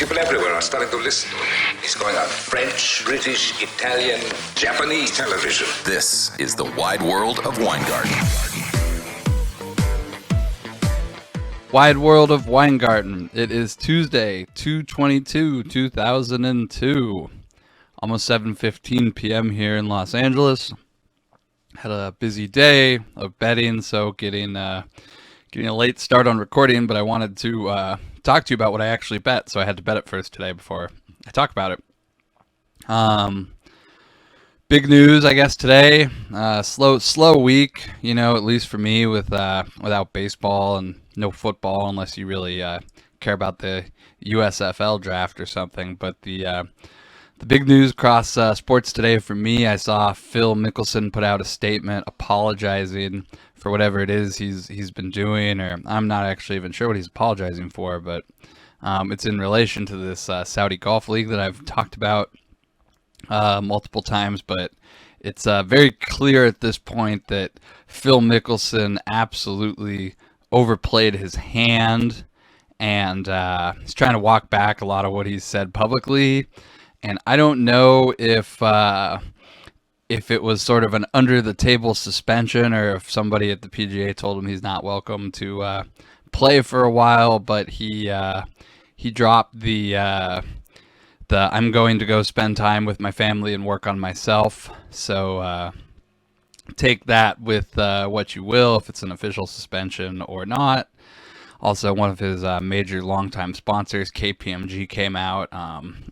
People everywhere are starting to listen to him. He's going on French, British, Italian, Japanese television. This is the Wide World of Weingarten. Wide World of Weingarten. It is Tuesday, 2/22/2002. Almost 7:15 p.m. here in Los Angeles. Had a busy day of betting, so getting a late start on recording, but I wanted to talk to you about what I actually bet, so I had to bet it first today before I talk about it. Big news, I guess, today. Slow week, at least for me without baseball and no football, unless you really care about the USFL draft or something. But the big news across sports today for me, I saw Phil Mickelson put out a statement apologizing for whatever it is he's been doing, or I'm not actually even sure what he's apologizing for, but it's in relation to this Saudi Golf League that I've talked about multiple times. But it's very clear at this point that Phil Mickelson absolutely overplayed his hand, and he's trying to walk back a lot of what he's said publicly. And I don't know if it was sort of an under-the-table suspension, or if somebody at the PGA told him he's not welcome to play for a while. But he dropped the I'm going to go spend time with my family and work on myself. So take that with what you will, if it's an official suspension or not. Also, one of his major longtime sponsors, KPMG, came out.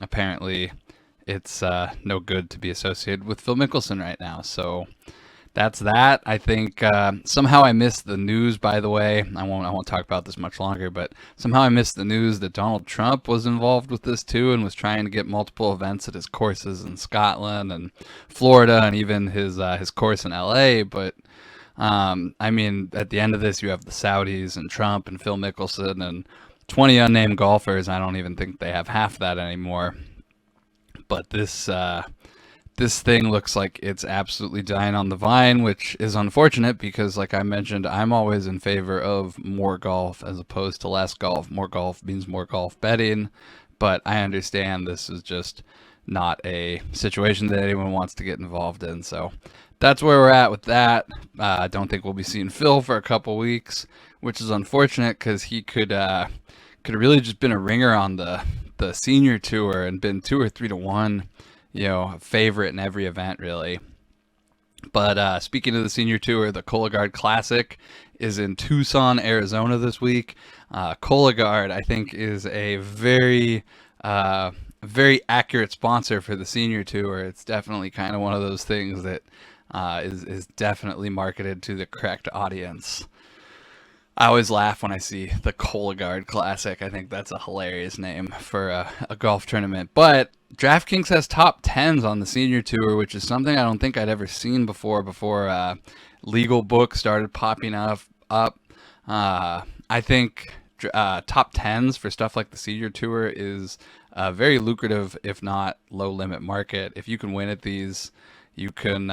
Apparently, it's no good to be associated with Phil Mickelson right now. So that's that. I think somehow I missed the news, by the way. I won't talk about this much longer, but somehow I missed the news that Donald Trump was involved with this too, and was trying to get multiple events at his courses in Scotland and Florida, and even his course in LA. But I mean, at the end of this, you have the Saudis and Trump and Phil Mickelson and 20 unnamed golfers. I don't even think they have half that anymore. But this thing looks like it's absolutely dying on the vine, which is unfortunate because, like I mentioned, I'm always in favor of more golf as opposed to less golf. More golf means more golf betting, but I understand this is just not a situation that anyone wants to get involved in. So that's where we're at with that. I don't think we'll be seeing Phil for a couple weeks, which is unfortunate because he could have really just been a ringer on the senior tour and been 2 or 3 to 1, a favorite in every event really. But speaking of the senior tour, the Cologuard Classic is in Tucson, Arizona this week. Cologuard, I think, is a very accurate sponsor for the senior tour. It's definitely kind of one of those things that is definitely marketed to the correct audience. I always laugh when I see the Cologuard Classic. I think that's a hilarious name for a golf tournament. But DraftKings has top 10s on the senior tour, which is something I don't think I'd ever seen before legal books started popping up. I think top 10s for stuff like the senior tour is a very lucrative, if not low limit market. If you can win at these, you can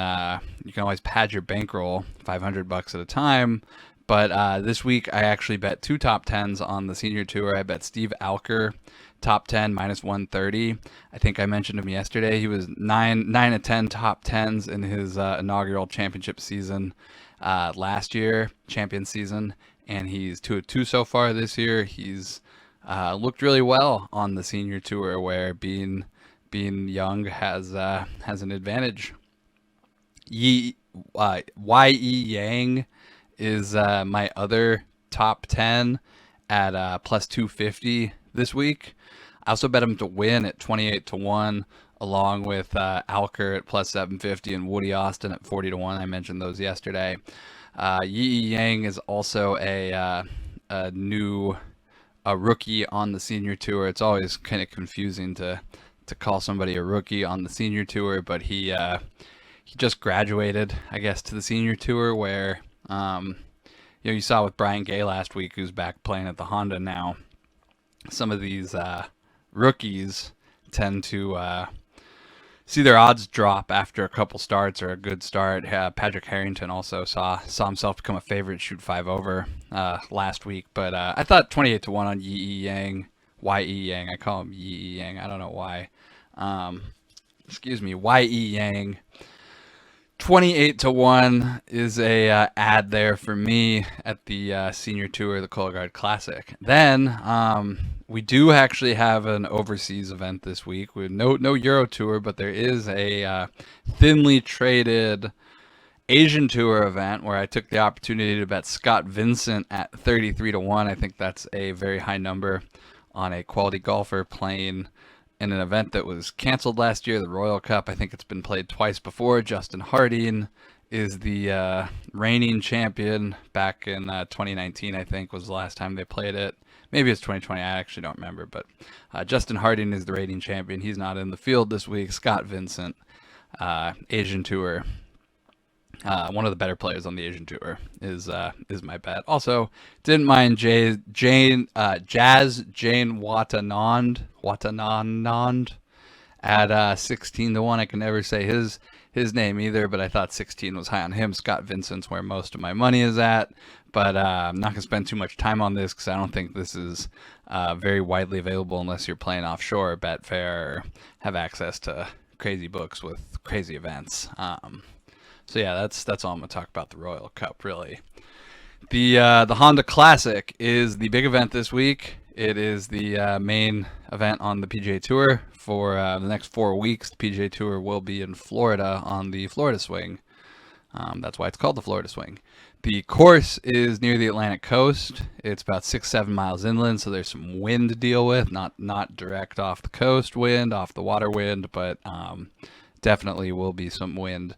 always pad your bankroll $500 at a time. But this week I actually bet 2 top 10s on the senior tour. I bet Steve Alker top 10 minus 130. I think I mentioned him yesterday. He was 9 of 10 top 10s in his inaugural championship season last year, champion season, and he's 2 of 2 so far this year. He's looked really well on the senior tour, where being young has an advantage. Yi Yang is my other top 10 at plus 250 this week. I also bet him to win at 28 to 1, along with Alker at plus 750 and Woody Austin at 40 to 1. I mentioned those yesterday. Yi Yang is also a rookie on the senior tour. It's always kind of confusing to call somebody a rookie on the senior tour, but he just graduated, I guess, to the senior tour, where you saw with Brian Gay last week, who's back playing at the Honda now. Some of these rookies tend to see their odds drop after a couple starts or a good start. Patrick Harrington also saw himself become a favorite, shoot 5 over last week. But I thought 28 to 1 on Yi Yang Y.E. Yang. I call him Yi Yang. I don't know why. Y.E. Yang. 28-1 is a ad there for me at the senior tour, the Cologuard Classic. Then we do actually have an overseas event this week. We have no Euro Tour, but there is a thinly traded Asian Tour event where I took the opportunity to bet Scott Vincent at 33-1. I think that's a very high number on a quality golfer playing in an event that was canceled last year, the Royal Cup. I think it's been played twice before. Justin Harding is the reigning champion. Back in 2019, I think, was the last time they played it. Maybe it's 2020. I actually don't remember. But Justin Harding is the reigning champion. He's not in the field this week. Scott Vincent, Asian Tour. One of the better players on the Asian Tour is my bet. Also, didn't mind Jazz Jane Watanand at 16-1. I can never say his name either, but I thought 16 was high on him. Scott Vincent's where most of my money is at, but I'm not gonna spend too much time on this because I don't think this is very widely available unless you're playing offshore, Betfair, or have access to crazy books with crazy events. So yeah, that's all I'm gonna talk about the Royal Cup really. The Honda Classic is the big event this week. It is the main event on the PGA Tour for the next 4 weeks. The PGA Tour will be in Florida on the Florida Swing. That's why it's called the Florida Swing. The course is near the Atlantic coast. It's about 6-7 miles inland, so there's some wind to deal with. Not direct off the coast wind, off the water wind, but definitely will be some wind.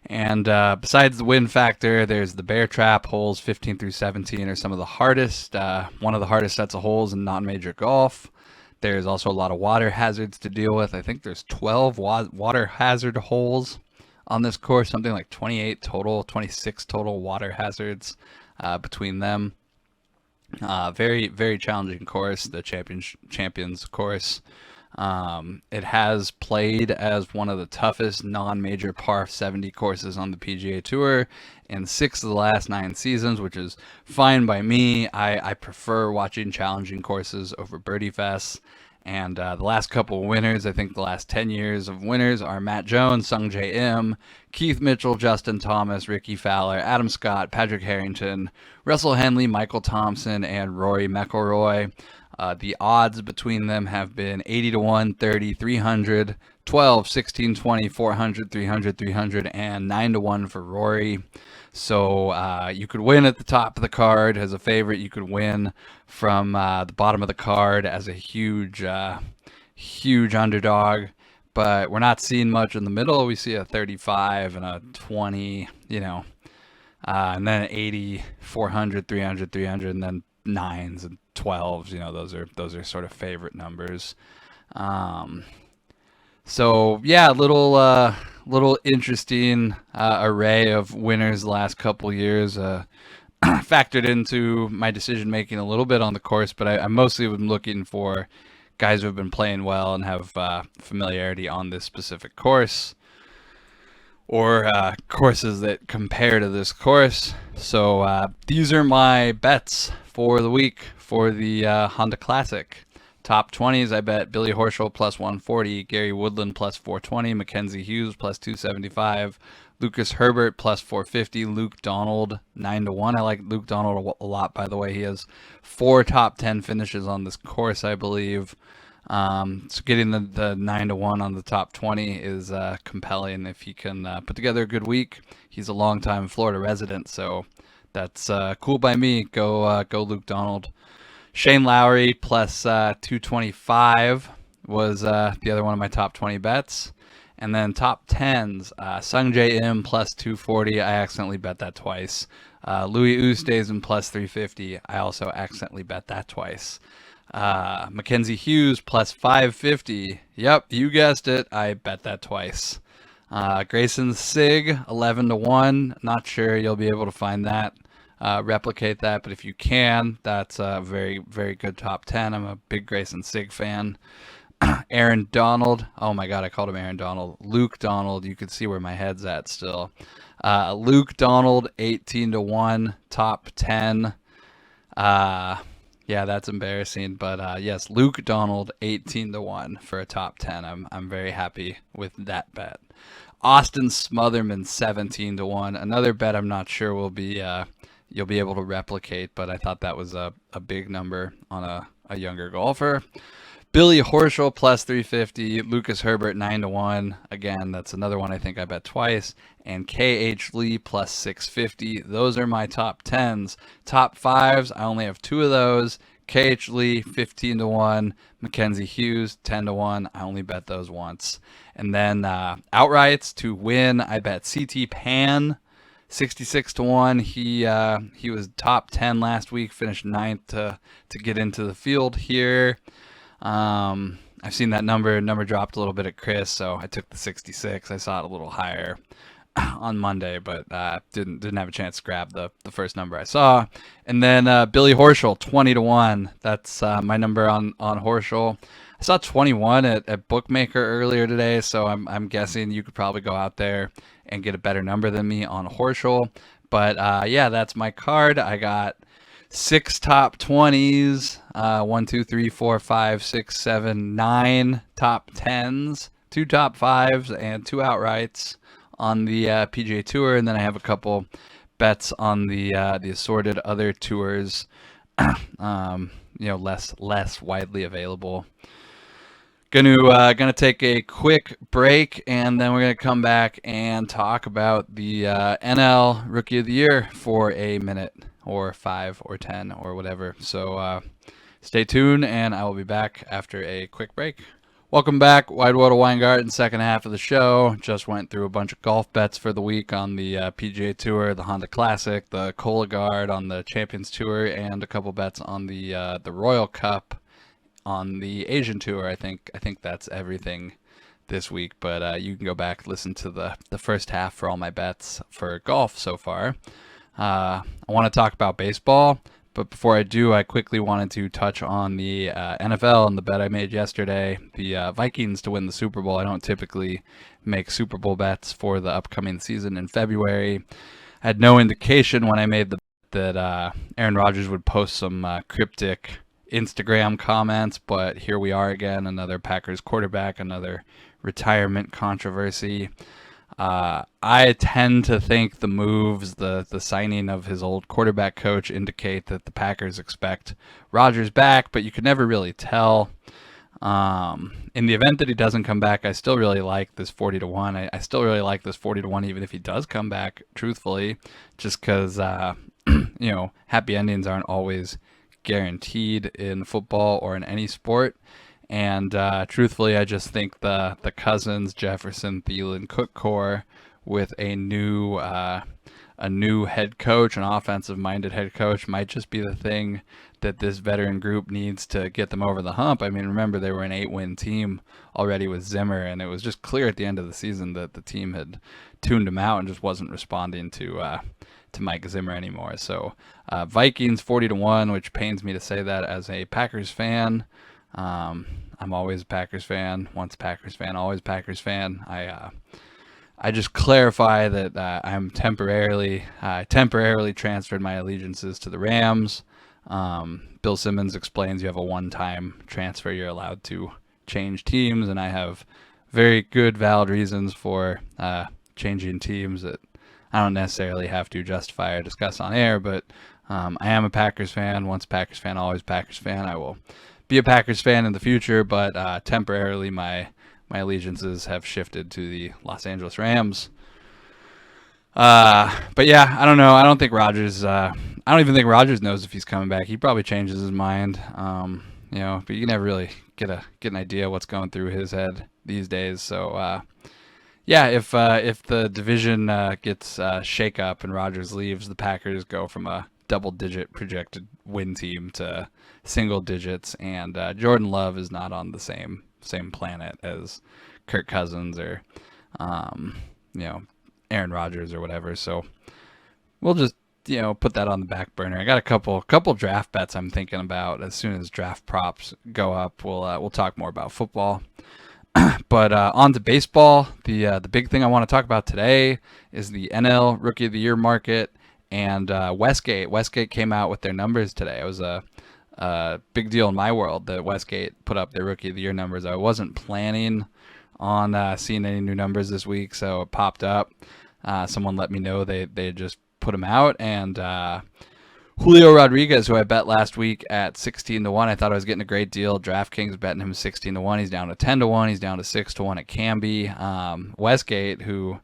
And besides the wind factor, there's the bear trap. Holes 15 through 17 are some of the hardest, one of the hardest sets of holes in non-major golf. There's also a lot of water hazards to deal with. I think there's 12 water hazard holes on this course, something like 28 total, 26 total water hazards between them. Very, very challenging course, the Champions course. It has played as one of the toughest non-major par 70 courses on the PGA Tour in 6 of the last 9 seasons, which is fine by me. I prefer watching challenging courses over birdie fests. And the last couple of winners, I think the last 10 years of winners are Matt Jones, Sungjae Im, Keith Mitchell, Justin Thomas, Ricky Fowler, Adam Scott, Patrick Harrington, Russell Henley, Michael Thompson, and Rory McIlroy. The odds between them have been 80-1, 30, 300, 12, 16, 20, 400, 300, 300, and 9-1 for Rory. So you could win at the top of the card as a favorite. You could win from the bottom of the card as a huge underdog. But we're not seeing much in the middle. We see a 35 and a 20, and then 80, 400, 300, 300, and then 9s and 12s. Those are sort of favorite numbers. So yeah, little interesting array of winners the last couple years. Factored into my decision making a little bit on the course, but I mostly been looking for guys who have been playing well and have familiarity on this specific course, or courses that compare to this course. So these are my bets for the week for the Honda Classic. Top 20s, I bet Billy Horschel plus 140, Gary Woodland plus 420, Mackenzie Hughes plus 275, Lucas Herbert plus 450, Luke Donald 9-1. I like Luke Donald a lot, by the way. He has 4 top 10 finishes on this course, I believe. So getting the 9-1 on the top 20 is compelling if he can put together a good week. He's a longtime Florida resident, so that's cool by me. Go Luke Donald. Shane Lowry plus 225 was the other one of my top 20 bets. And then top 10s, Sungjae Im plus 240. I accidentally bet that twice. Louis Oosthuizen plus 350. I also accidentally bet that twice. Mackenzie Hughes plus 550. Yep, you guessed it. I bet that twice. Grayson Sig 11-1. Not sure you'll be able to find that. Replicate that, but if you can, that's a very, very good top 10. I'm a big Grayson Sig fan. Aaron Donald, oh my god, I called him Aaron Donald. Luke Donald, you can see where my head's at still. Luke Donald 18-1, top 10. Yeah, that's embarrassing. But yes, Luke Donald 18-1 for a top 10. I'm very happy with that bet. Austin Smotherman 17-1. Another bet I'm not sure will be you'll be able to replicate, but I thought that was a big number on a younger golfer. Billy Horschel plus 350, Lucas Herbert 9-1. Again, that's another one I think I bet twice. And KH Lee plus 650. Those are my top 10s. Top 5s, I only have 2 of those. KH Lee 15-1, Mackenzie Hughes 10-1. I only bet those once. And then outrights to win, I bet CT Pan 66-1. He was top 10 last week, finished 9th to get into the field here. I've seen that number dropped a little bit at Chris, so I took the 66. I saw it a little higher on Monday, but didn't have a chance to grab the first number I saw. And then Billy Horschel 20-1. That's my number on Horschel. I saw 21 at Bookmaker earlier today, so I'm guessing you could probably go out there and get a better number than me on Horschel. But yeah, that's my card. I got 6 top 20s, 1, 2, 3, 4, 5, 6, 7, 9 top 10s, 2 top 5s, and 2 outrights on the PGA Tour, and then I have a couple bets on the assorted other tours, less widely available. Gonna take a quick break, and then we're gonna come back and talk about the NL Rookie of the Year for a minute or 5 or 10 or whatever. So stay tuned, and I will be back after a quick break. Welcome back, Wide World of Weingarten, second half of the show. Just went through a bunch of golf bets for the week on the PGA Tour, the Honda Classic, the Cologuard on the Champions Tour, and a couple bets on the Royal Cup on the Asian Tour. I think that's everything this week, but you can go back, listen to the first half for all my bets for golf so far. I want to talk about baseball, but before I do, I quickly wanted to touch on the NFL and the bet I made yesterday, the Vikings to win the Super Bowl. I don't typically make Super Bowl bets for the upcoming season in February. I had no indication when I made the bet that Aaron Rodgers would post some cryptic Instagram comments, but here we are again, another Packers quarterback, another retirement controversy. I tend to think the moves, the signing of his old quarterback coach indicate that the Packers expect Rodgers back, but you could never really tell. In the event that he doesn't come back, I still really like this 40-1. I still really like this 40-1 even if he does come back, truthfully, just because, happy endings aren't always guaranteed in football or in any sport. And truthfully, I just think the Cousins, Jefferson, Thielen, Cook core with a new head coach, an offensive-minded head coach, might just be the thing that this veteran group needs to get them over the hump. I mean, remember, they were an 8-win team already with Zimmer, and it was just clear at the end of the season that the team had tuned him out and just wasn't responding to Mike Zimmer anymore. So Vikings 40-1, which pains me to say that as a Packers fan. I'm always a Packers fan. Once a Packers fan, always Packers fan. I just clarify that I'm temporarily transferred my allegiances to the Rams. Bill Simmons explains you have a one-time transfer. You're allowed to change teams, and I have very good, valid reasons for changing teams that I don't necessarily have to justify or discuss on air, but I am a Packers fan. Once a Packers fan, always Packers fan. I will be a Packers fan in the future, but temporarily my allegiances have shifted to the Los Angeles Rams. But yeah, I don't know. I don't think Rodgers. I don't even think Rodgers knows if he's coming back. He probably changes his mind. But you can never really get an idea what's going through his head these days. So yeah, if the division gets shake up and Rodgers leaves, the Packers go from a double-digit projected win team to single digits, and Jordan Love is not on the same planet as Kirk Cousins or Aaron Rodgers or whatever. So we'll just put that on the back burner. I got a couple draft bets I'm thinking about. As soon as draft props go up, we'll talk more about football. But on to baseball. The big thing I want to talk about today is the NL Rookie of the Year market and Westgate. Westgate came out with their numbers today. It was a big deal in my world that Westgate put up their Rookie of the Year numbers. I wasn't planning on seeing any new numbers this week, so it popped up. Someone let me know they had just put them out, and Julio Rodriguez, who I bet last week at 16-1, I thought I was getting a great deal. DraftKings betting him 16-1. He's down to 10-1. He's down to 6-1 at Canby. Westgate, who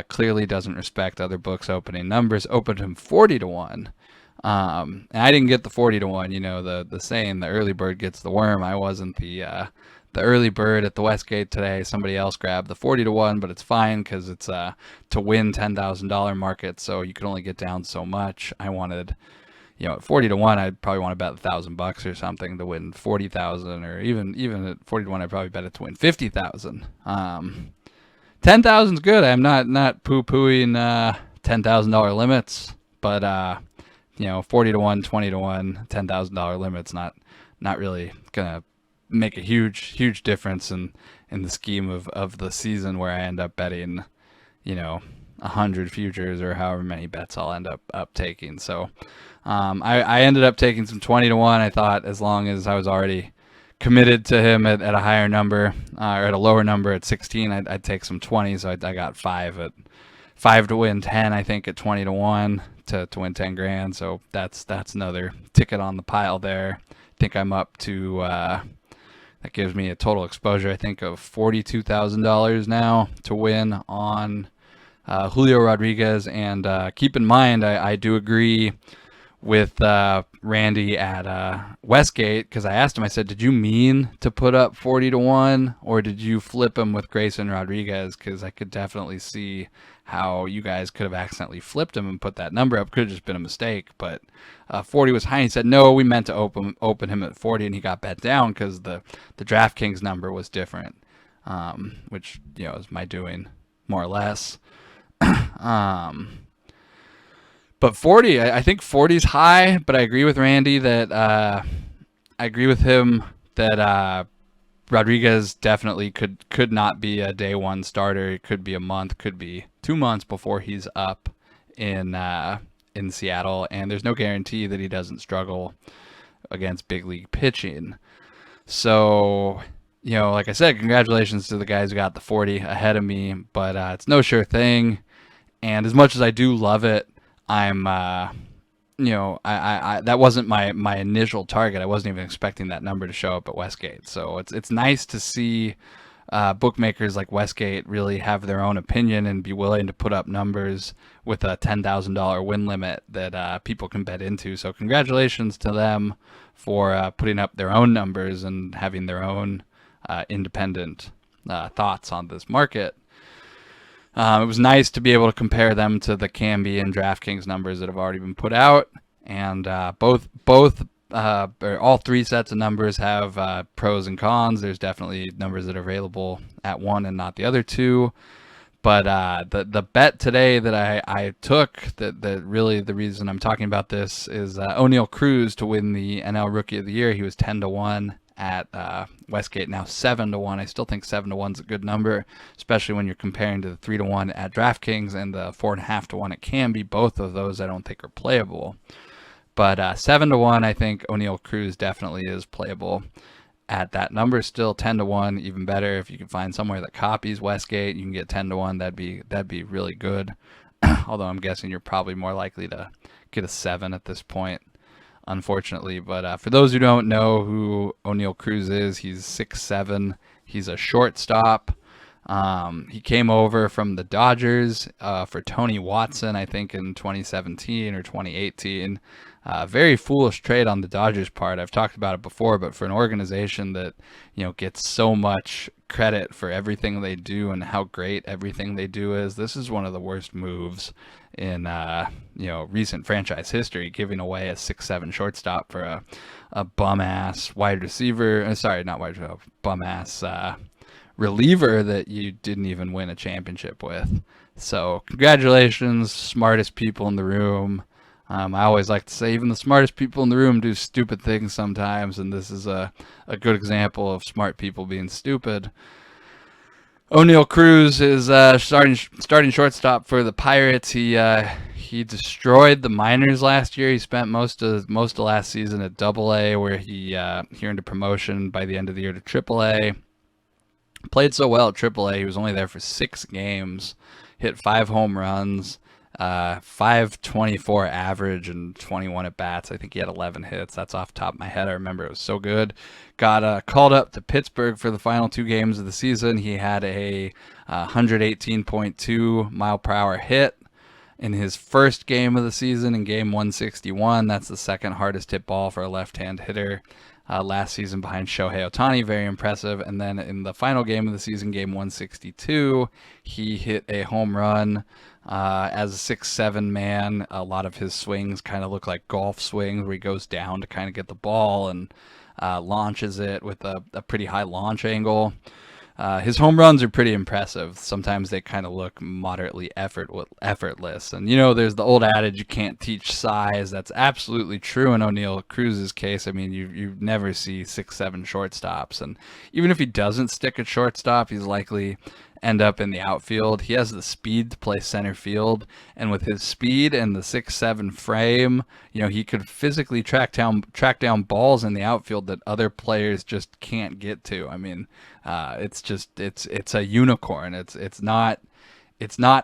clearly doesn't respect other books' opening numbers, opened him 40-1. And I didn't get the 40-1. You know, the saying, the early bird gets the worm. I wasn't the early bird at the Westgate today. Somebody else grabbed the 40-1, but it's fine because it's to win $10,000 market, so you can only get down so much. I wanted, you know, at 40-1, I'd probably want to bet $1,000 or something to win 40,000, or even at 40-1, I'd probably bet it to win 50,000. 10,000 is good. I'm not poo-pooing $10,000 limits, but you know, 40-1, 20-1, $10,000 limits not really gonna make a huge difference in the scheme of the season, where I end up betting, you know, 100 futures or however many bets I'll end up taking. So I ended up taking some 20-1. I thought as long as I was already committed to him at a higher number or at a lower number at 16, I'd take some 20. So I got 5 to win 10, I think, at 20-1 to win 10 grand. So that's another ticket on the pile there. I think I'm up to that gives me a total exposure, I think, of $42,000 now to win on Julio Rodriguez. And keep in mind, I do agree with Randy at Westgate, because I asked him, I said, did you mean to put up 40-1, or did you flip him with Grayson Rodriguez? Because I could definitely see how you guys could have accidentally flipped him and put that number up. Could have just been a mistake, but 40 was high. He said, no, we meant to open him at 40, and he got bet down because the DraftKings number was different, which, you know, is my doing, more or less. But 40, I think 40 is high, but I agree with Randy that I agree with him that Rodriguez definitely could not be a day one starter. It could be a month, could be 2 months before he's up in Seattle, and there's no guarantee that he doesn't struggle against big league pitching. So, you know, like I said, congratulations to the guys who got the 40 ahead of me, but it's no sure thing. And as much as I do love it, I'm, you know, I that wasn't my initial target. I wasn't even expecting that number to show up at Westgate. So it's nice to see bookmakers like Westgate really have their own opinion and be willing to put up numbers with a $10,000 win limit that people can bet into. So congratulations to them for putting up their own numbers and having their own independent thoughts on this market. It was nice to be able to compare them to the Canby and DraftKings numbers that have already been put out, and all three sets of numbers have pros and cons. There's definitely numbers that are available at one and not the other two. But the bet today that I took, that really the reason I'm talking about this, is O'Neal Cruz to win the NL Rookie of the Year. He was 10-1 at Westgate, now 7-1. I still think 7-1 is a good number, especially when you're comparing to the 3-1 at DraftKings and the 4.5-1 at Canby. Both of those I don't think are playable. But 7-1, I think O'Neal Cruz definitely is playable at that number. Still 10-1, even better. If you can find somewhere that copies Westgate, you can get 10-1. That'd be really good. Although I'm guessing you're probably more likely to get a 7 at this point, unfortunately. But for those who don't know who O'Neal Cruz is, he's 6'7". He's a shortstop. He came over from the Dodgers for Tony Watson, I think, in 2017 or 2018. Very foolish trade on the Dodgers' part. I've talked about it before, but for an organization that, you know, gets so much credit for everything they do and how great everything they do is, this is one of the worst moves in recent franchise history, giving away a 6'7" shortstop for a bum ass wide receiver. Sorry, not wide receiver, bum ass reliever that you didn't even win a championship with. So congratulations, smartest people in the room. I always like to say even the smartest people in the room do stupid things sometimes, and this is a good example of smart people being stupid. O'Neal Cruz is starting shortstop for the Pirates. He He destroyed the minors last year. He spent most of last season at Double-A, where he earned a promotion by the end of the year to Triple-A. Played so well at Triple-A, he was only there for 6 games, hit 5 home runs, 524 average and 21 at bats. I think he had 11 hits. That's off the top of my head. I remember it was so good. Got called up to Pittsburgh for the final 2 games of the season. He had a 118.2 mile per hour hit in his first game of the season in game 161. That's the second hardest hit ball for a left-hand hitter last season behind Shohei Ohtani. Very impressive. And then in the final game of the season, game 162, he hit a home run as a 6'7" man. A lot of his swings kind of look like golf swings where he goes down to kind of get the ball and launches it with a pretty high launch angle. His home runs are pretty impressive. Sometimes they kind of look moderately effortless. And, there's the old adage, you can't teach size. That's absolutely true in O'Neal Cruz's case. I mean, you never see 6'7" shortstops. And even if he doesn't stick at shortstop, he's likely end up in the outfield. He has the speed to play center field, and with his speed and the 6'7" frame, he could physically track down balls in the outfield that other players just can't get to. I mean, it's a unicorn. It's not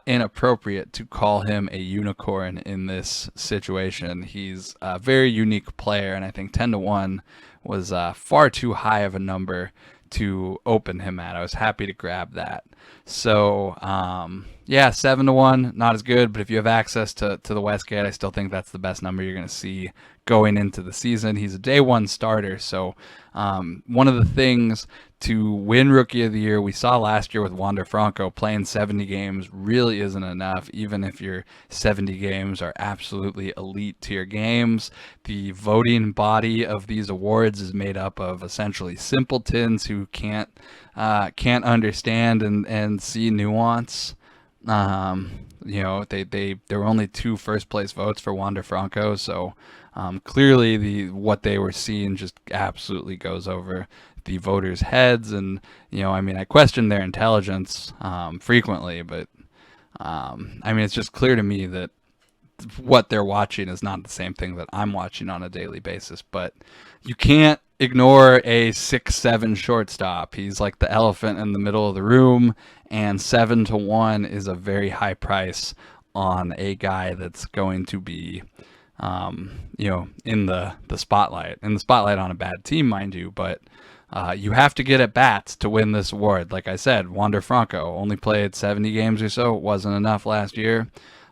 inappropriate to call him a unicorn in this situation. He's a very unique player, and I think 10-1 was far too high of a number to open him at. I was happy to grab that. So 7-1, not as good, but if you have access to the Westgate, I still think that's the best number you're going to see going into the season. He's a day 1 starter, so one of the things to win Rookie of the Year, we saw last year with Wander Franco, playing 70 games really isn't enough, even if your 70 games are absolutely elite tier games. The voting body of these awards is made up of essentially simpletons who can't understand and see nuance. There were only 2 first place votes for Wander Franco, so clearly what they were seeing just absolutely goes over the voters' heads. And I question their intelligence frequently, but it's just clear to me that what they're watching is not the same thing that I'm watching on a daily basis. But you can't ignore a 6'7" shortstop. He's like the elephant in the middle of the room, and 7-1 is a very high price on a guy that's going to be in the spotlight on a bad team, mind you. But you have to get at bats to win this award. Like I said, Wander Franco only played 70 games or so. It wasn't enough last year.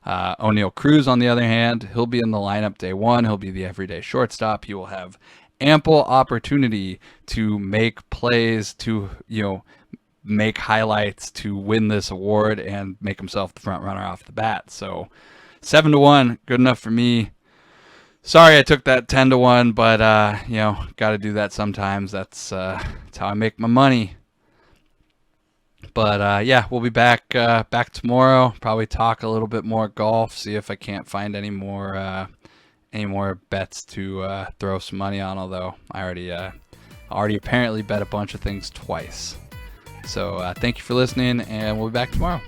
O'Neal Cruz, on the other hand, he'll be in the lineup day 1. He'll be the everyday shortstop. He will have ample opportunity to make plays, to make highlights, to win this award and make himself the front runner off the bat. So 7-1, good enough for me. Sorry I took that 10-1, but got to do that sometimes. That's how I make my money. But we'll be back tomorrow. Probably talk a little bit more golf. See if I can't find any more bets to throw some money on. Although I already apparently bet a bunch of things twice. So thank you for listening, and we'll be back tomorrow.